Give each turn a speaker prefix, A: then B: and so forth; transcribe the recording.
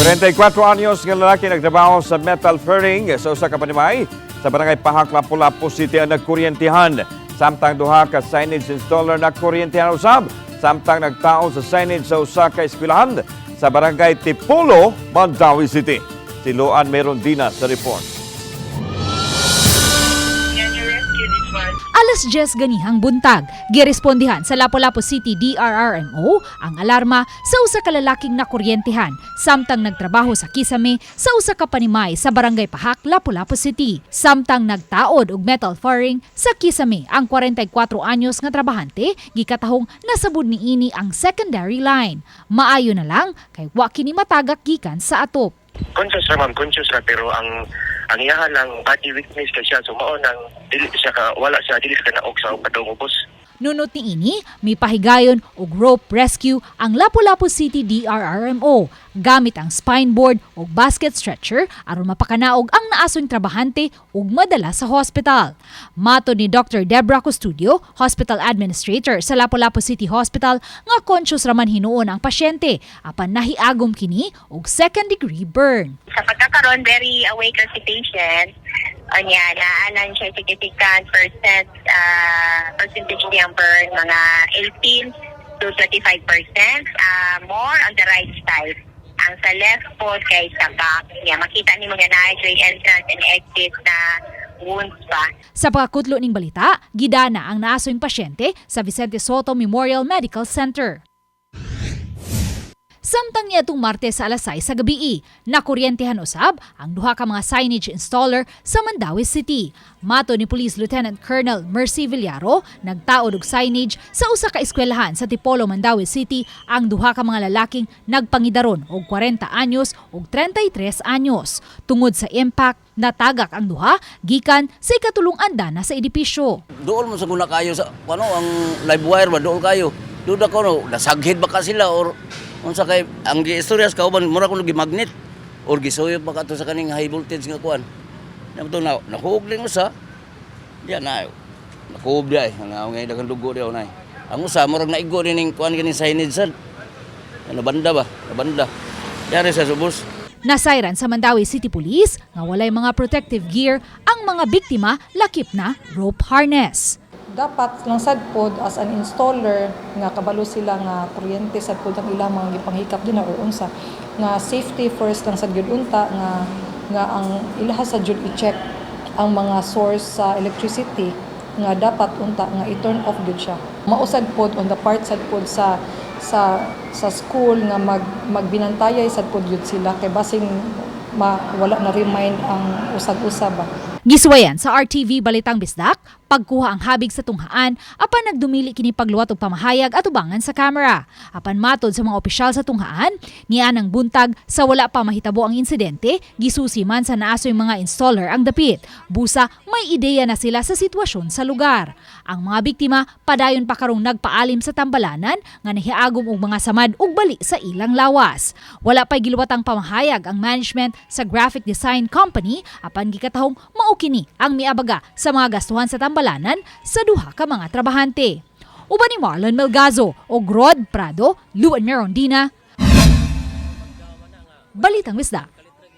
A: 34 anyos nga lalaki nagtrabaho sa metal furring sa usa ka panimay sa Barangay Pajac, Lapu-Lapu City ang nagkuryentihan. Samtang duha ka signage installer nagkuryentihan usab. Samtang nagtaud sa signage sa usa ka eskwelahan sa Barangay Tipolo, Mandaue City. Si Luan Merondina sa report.
B: Alas 10 ganihang buntag, girespondihan sa Lapu-Lapu City DRRMO ang alarma sa usa ka lalaking nakuryentihan samtang nagtrabaho sa kisame sa usa ka panimay sa Barangay Pajac, Lapu-Lapu City. Samtang nagtaod og metal furring sa kisame ang 44 anyos nga trabahante, gikatahong nasabud niini ang secondary line. Maayo na lang kay wa kini matagak gikan sa atop.
C: Conscious ra pero ang iyahan ng body weakness kay siya sumaon ang dili siya dili ka naog sa padong ubos.
B: Nunot ni ini, may pahigayon og rope rescue ang Lapu-Lapu City DRRMO gamit ang spine board o basket stretcher aron mapakanaog ang naasong trabahante ug madala sa hospital. Mato ni Dr. Debra Custodio, Hospital Administrator sa Lapu-Lapu City Hospital, nga conscious raman hinuon ang pasyente apan nahiagom kini og second degree burn.
D: Sa pagkakaroon, very awake si patient. Anya, naanan siya significant percentage niyang burn, mga 18 to 35%. More on the right side. Ang sa left po kay sa back niya. Makita ni mga na-joy entrance and exit na wounds pa.
B: Sa pagkakutlo ning balita, gidana ang naasoing pasyente sa Vicente Soto Memorial Medical Center. Samtang niya itong Martes sa alas 6 sa gabi, nakuryentihan usab ang duha ka mga signage installer sa Mandaue City. Mato ni Police Lieutenant Colonel Mercy Villaro, nagtaod og signage sa usa ka eskwelahan sa Tipolo, Mandaue City ang duha ka mga lalaking nagpangidaron og 40 anyos ug 33 anyos. Tungod sa impact, natagak ang duha gikan sa ikatulong andana sa edipisyo.
E: Dool mo sa guna kayo sa ang live wire ba dool kayo. Duda ko no, nasaghid ba ka sila or unsa kay ang giistoryas kauban mura ko magnet or gisuyop ba kato sa kaning high voltage nga kuan. Namto na nakuugling usa. Diya na. Nakuub di ay nga daghang dugo di nay. Ang usa murag naigo ning kuan kini signage sad. Nabanda ba? Nabanda. Yari sa subos.
B: Nasayran sa Mandaue City Police nga walay mga protective gear ang mga biktima lakip na rope harness.
F: Dapat lang sad pod as an installer nga kabalo sila nga kuryente sad pod ang ilang mga gipanghikap din or unsa nga safety first lang sad gyud unta nga ang ilaha sad gyud i-check ang mga source sa electricity nga dapat unta nga i-turn off gyud siya. Mausad pod on the part sad pod sa school nga magbinantayay sad pod gyud sila kay basing wala na remind ang usag-usab.
B: Giswayan sa RTV Balitang Bisdak, pagkuha ang habig sa tunghaan apan nagdumili kini pagluwat og pamahayag at ubangan sa kamera. Apan matod sa mga opisyal sa tunghaan, niya ang buntag sa wala pa mahitabo ang insidente, gisusi man sa naasoy mga installer ang dapit. Busa may ideya na sila sa sitwasyon sa lugar. Ang mga biktima padayon pa karong nagpaalim sa tambalanan nga nahiagom og mga samad ug bali sa ilang lawas. Wala pay giluwatang pamahayag ang management sa graphic design company apan gikatahong mao kini ang miabaga sa mga gastuhan sa tambalanan sa duha ka mga trabahante. Uban ni Marlon Melgazo o Rod Prado, Luan Merondina, Balitang Bisdak.